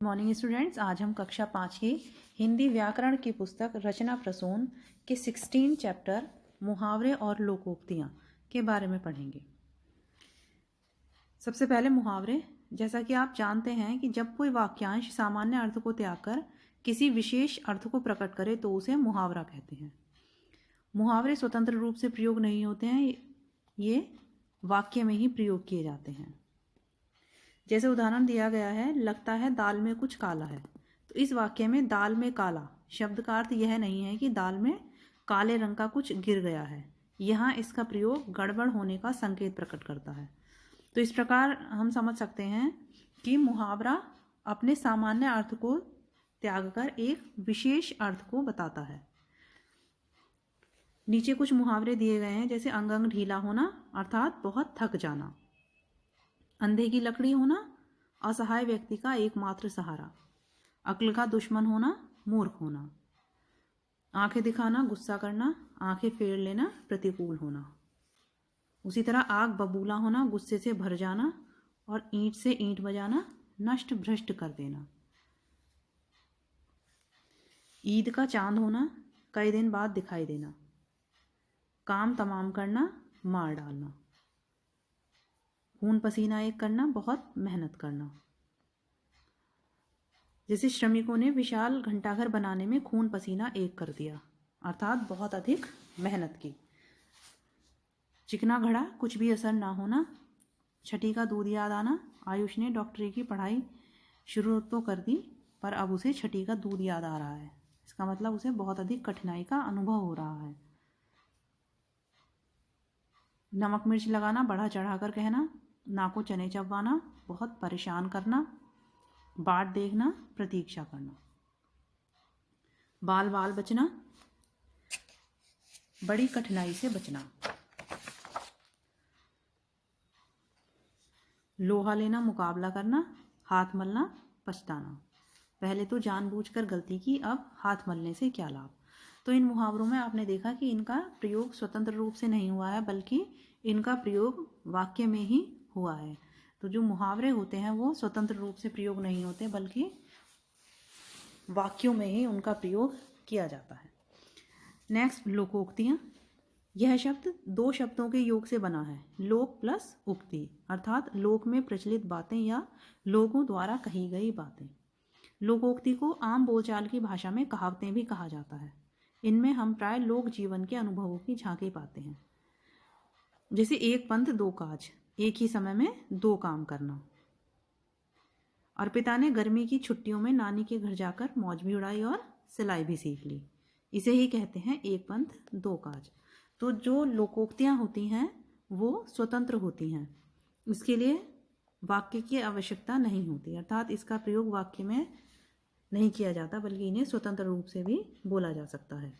Morning students, आज हम कक्षा 5 की हिंदी व्याकरण की पुस्तक रचना प्रसून के 16 चैप्टर मुहावरे और लोकोक्तियाँ के बारे में पढ़ेंगे। सबसे पहले मुहावरे। जैसा कि आप जानते हैं कि जब कोई वाक्यांश सामान्य अर्थ को त्याग कर किसी विशेष अर्थ को प्रकट करे तो उसे मुहावरा कहते हैं। मुहावरे स्वतंत्र रूप से प्रयोग नहीं होते हैं, ये वाक्य में ही प्रयोग किए जाते हैं। जैसे उदाहरण दिया गया है, लगता है दाल में कुछ काला है। तो इस वाक्य में दाल में काला शब्द का अर्थ यह नहीं है कि दाल में काले रंग का कुछ गिर गया है। यहाँ इसका प्रयोग गड़बड़ होने का संकेत प्रकट करता है। तो इस प्रकार हम समझ सकते हैं कि मुहावरा अपने सामान्य अर्थ को त्याग कर एक विशेष अर्थ को बताता है। नीचे कुछ मुहावरे दिए गए हैं, जैसे अंग अंग ढीला होना अर्थात बहुत थक जाना, अंधे की लकड़ी होना असहाय व्यक्ति का एकमात्र सहारा, अक्ल का दुश्मन होना मूर्ख होना, आंखें दिखाना गुस्सा करना, आंखें फेर लेना प्रतिकूल होना। उसी तरह आग बबूला होना गुस्से से भर जाना, और ईंट से ईंट बजाना नष्ट भ्रष्ट कर देना। ईद का चांद होना कई दिन बाद दिखाई देना, काम तमाम करना मार डालना, खून पसीना एक करना बहुत मेहनत करना। जैसे श्रमिकों ने विशाल घंटाघर बनाने में खून पसीना एक कर दिया, अर्थात बहुत अधिक मेहनत की। चिकना घड़ा कुछ भी असर ना होना, छठी का दूध याद आना, आयुष ने डॉक्टरी की पढ़ाई शुरू तो कर दी पर अब उसे छठी का दूध याद आ रहा है। इसका मतलब उसे बहुत अधिक कठिनाई का अनुभव हो रहा है। नमक मिर्च लगाना बढ़ा चढ़ाकर कहना, नाकों चने चबवाना बहुत परेशान करना, बाट देखना प्रतीक्षा करना, बाल बाल बचना बड़ी कठिनाई से बचना, लोहा लेना मुकाबला करना, हाथ मलना पछताना। पहले तो जानबूझकर गलती की, अब हाथ मलने से क्या लाभ। तो इन मुहावरों में आपने देखा कि इनका प्रयोग स्वतंत्र रूप से नहीं हुआ है, बल्कि इनका प्रयोग वाक्य में ही हुआ है। तो जो मुहावरे होते हैं वो स्वतंत्र रूप से प्रयोग नहीं होते, बल्कि वाक्यों में ही उनका प्रयोग किया जाता है। नेक्स्ट, लोकोक्तियाँ। यह शब्द दो शब्दों के योग से बना है, लोक प्लस उक्ति, अर्थात लोक में प्रचलित बातें या लोगों द्वारा कही गई बातें। लोकोक्ति को आम बोलचाल की भाषा में कहावतें भी कहा जाता है। इनमें हम प्राय लोक जीवन के अनुभवों की झांकी पाते हैं। जैसे एक पंथ दो काज, एक ही समय में दो काम करना। अर्पिता ने गर्मी की छुट्टियों में नानी के घर जाकर मौज भी उड़ाई और सिलाई भी सीख ली। इसे ही कहते हैं एक पंथ दो काज। तो जो लोकोक्तियाँ होती हैं वो स्वतंत्र होती हैं, इसके लिए वाक्य की आवश्यकता नहीं होती, अर्थात इसका प्रयोग वाक्य में नहीं किया जाता, बल्कि इन्हें स्वतंत्र रूप से भी बोला जा सकता है।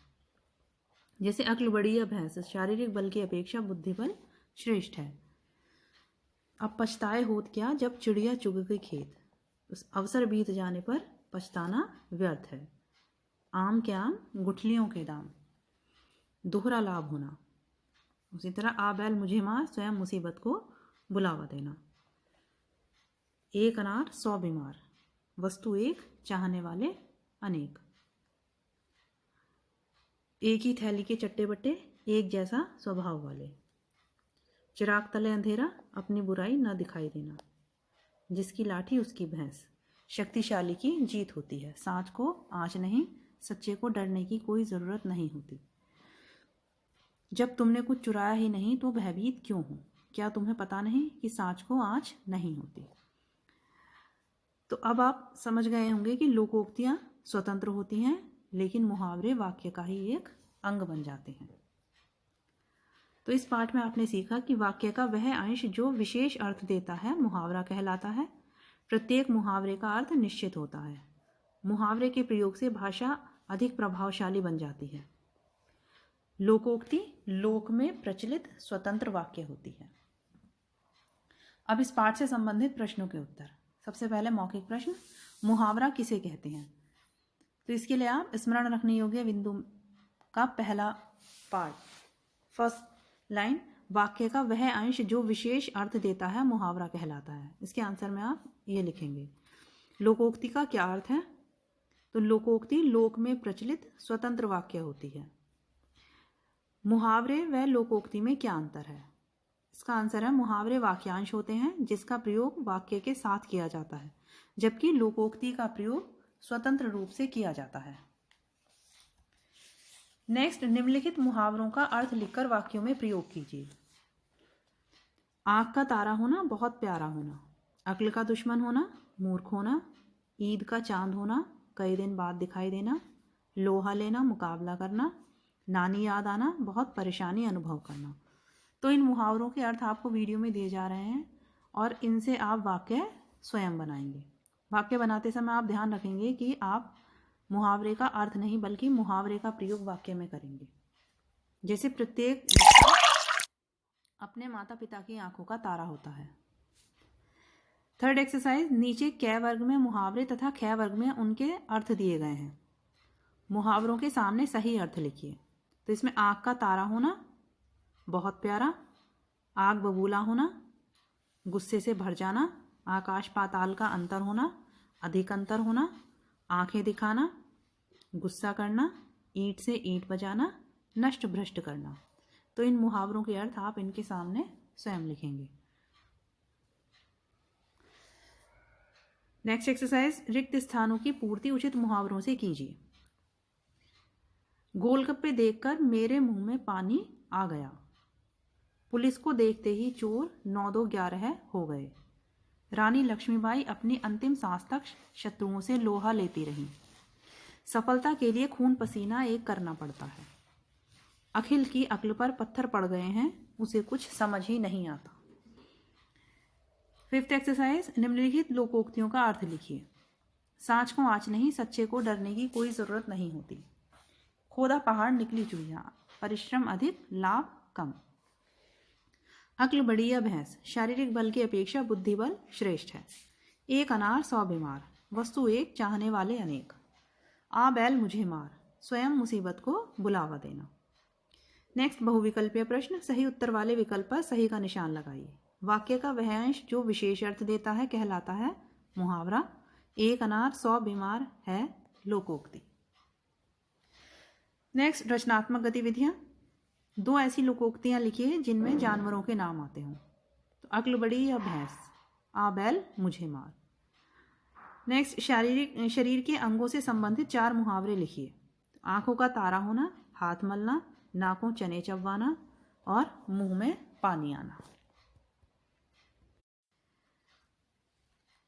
जैसे अक्ल बड़ी या भैंस, शारीरिक बल की अपेक्षा बुद्धि बल श्रेष्ठ है। अब पछताए होत क्या जब चिड़िया चुग गई खेत, उस अवसर बीत जाने पर पछताना व्यर्थ है। आम के आम गुठलियों के दाम, दोहरा लाभ होना। उसी तरह आ बैल मुझे मार, स्वयं मुसीबत को बुलावा देना। एक अनार 100 बीमार, वस्तु एक चाहने वाले अनेक। एक ही थैली के चट्टे बट्टे, एक जैसा स्वभाव वाले। चिराग तले अंधेरा, अपनी बुराई न दिखाई देना। जिसकी लाठी उसकी भैंस, शक्तिशाली की जीत होती है। सांच को आँच नहीं, सच्चे को डरने की कोई ज़रूरत नहीं होती। जब तुमने कुछ चुराया ही नहीं तो भयभीत क्यों हो, क्या तुम्हें पता नहीं कि सांच को आँच नहीं होती। तो अब आप समझ गए होंगे कि लोकोक्तियाँ स्वतंत्र होती हैं, लेकिन मुहावरे वाक्य का ही एक अंग बन जाते हैं। तो इस पाठ में आपने सीखा कि वाक्य का वह अंश जो विशेष अर्थ देता है मुहावरा कहलाता है। प्रत्येक मुहावरे का अर्थ निश्चित होता है। मुहावरे के प्रयोग से भाषा अधिक प्रभावशाली बन जाती है। लोकोक्ति लोक में प्रचलित स्वतंत्र वाक्य होती है। अब इस पाठ से संबंधित प्रश्नों के उत्तर। सबसे पहले मौखिक प्रश्न, मुहावरा किसे कहते हैं। तो इसके लिए आप स्मरण रखने योग्य बिंदु का पहला पार्ट, फर्स्ट लाइन, वाक्य का वह अंश जो विशेष अर्थ देता है मुहावरा कहलाता है। इसके आंसर में आप ये लिखेंगे, लोकोक्ति का क्या अर्थ है? तो लोकोक्ति लोक में प्रचलित स्वतंत्र वाक्य होती है। मुहावरे व लोकोक्ति में क्या अंतर है? इसका आंसर है मुहावरे वाक्यांश होते हैं जिसका प्रयोग वाक्य के साथ किया जाता है, जबकि लोकोक्ति का प्रयोग स्वतंत्र रूप से किया जाता है। नेक्स्ट, निम्नलिखित मुहावरों का अर्थ लिखकर वाक्यों में प्रयोग कीजिए। आँख का तारा होना, बहुत प्यारा होना। अक्ल का दुश्मन होना, मूर्ख होना। ईद का चांद होना, कई दिन बाद दिखाई देना। लोहा लेना, मुकाबला करना। नानी याद आना, बहुत परेशानी अनुभव करना। तो इन मुहावरों के अर्थ आपको वीडियो में दिए जा रहे हैं और इनसे आप वाक्य स्वयं बनाएंगे। वाक्य बनाते समय आप ध्यान रखेंगे कि आप मुहावरे का अर्थ नहीं बल्कि मुहावरे का प्रयोग वाक्य में करेंगे। जैसे प्रत्येक अपने माता पिता की आंखों का तारा होता है। थर्ड एक्सरसाइज, नीचे क वर्ग में मुहावरे तथा ख वर्ग में उनके अर्थ दिए गए हैं। मुहावरों के सामने सही अर्थ लिखिए। तो इसमें आँख का तारा होना, बहुत प्यारा। आग बबूला होना, गुस्से से भर जाना। आकाश पाताल का अंतर होना, अधिक अंतर होना। आंखें दिखाना, गुस्सा करना। ईंट से ईंट बजाना, नष्ट भ्रष्ट करना। तो इन मुहावरों के अर्थ आप इनके सामने स्वयं लिखेंगे। नेक्स्ट एक्सरसाइज, रिक्त स्थानों की पूर्ति उचित मुहावरों से कीजिए। गोलगप्पे देखकर मेरे मुंह में पानी आ गया। पुलिस को देखते ही चोर 9-2-11 हो गए। रानी लक्ष्मीबाई अपनी अंतिम सांस तक शत्रुओं से लोहा लेती रहीं। सफलता के लिए खून पसीना एक करना पड़ता है। अखिल की अक्ल पर पत्थर पड़ गए हैं, उसे कुछ समझ ही नहीं आता। फिफ्थ एक्सरसाइज, निम्नलिखित लोकोक्तियों का अर्थ लिखिए। सांच को आँच नहीं, सच्चे को डरने की कोई ज़रूरत नहीं होती। खोदा पहाड़ निकली चुहिया, परिश्रम अधिक लाभ कम। अक्ल बड़ी या भैंस, शारीरिक बल की अपेक्षा बुद्धि बल श्रेष्ठ है। एक अनार 100 बीमार, वस्तु एक चाहने वाले अनेक। आ बैल मुझे मार, स्वयं मुसीबत को बुलावा देना। नेक्स्ट, बहुविकल्पीय प्रश्न। सही उत्तर वाले विकल्प पर सही का निशान लगाइए। वाक्य का वह अंश जो विशेष अर्थ देता है कहलाता है मुहावरा। एक अनार 100 बीमार है लोकोक्ति। नेक्स्ट, रचनात्मक गतिविधियां। 2 ऐसी लोकोक्तियां लिखिए जिनमें जानवरों के नाम आते हों। तो अक्ल बड़ी या भैंस, आ बैल मुझे मार। नेक्स्ट, शरीर के अंगों से संबंधित 4 मुहावरे लिखिए। आंखों का तारा होना, हाथ मलना, नाकों चने चबवाना और मुंह में पानी आना।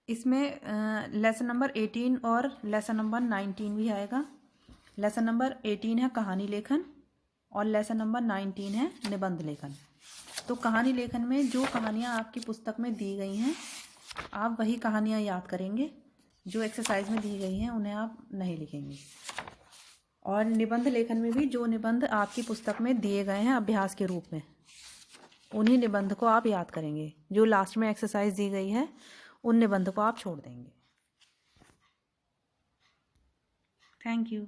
इसमें लेसन नंबर 18 और लेसन नंबर 19 भी आएगा। लेसन नंबर 18 है कहानी लेखन और लेसन नंबर 19 है निबंध लेखन। तो कहानी लेखन में जो कहानियाँ आपकी पुस्तक में दी गई हैं आप वही कहानियाँ याद करेंगे, जो एक्सरसाइज में दी गई हैं उन्हें आप नहीं लिखेंगे। और निबंध लेखन में भी जो निबंध आपकी पुस्तक में दिए गए हैं अभ्यास के रूप में उन्हीं निबंध को आप याद करेंगे। जो लास्ट में एक्सरसाइज दी गई है उन निबंध को आप छोड़ देंगे। Thank you.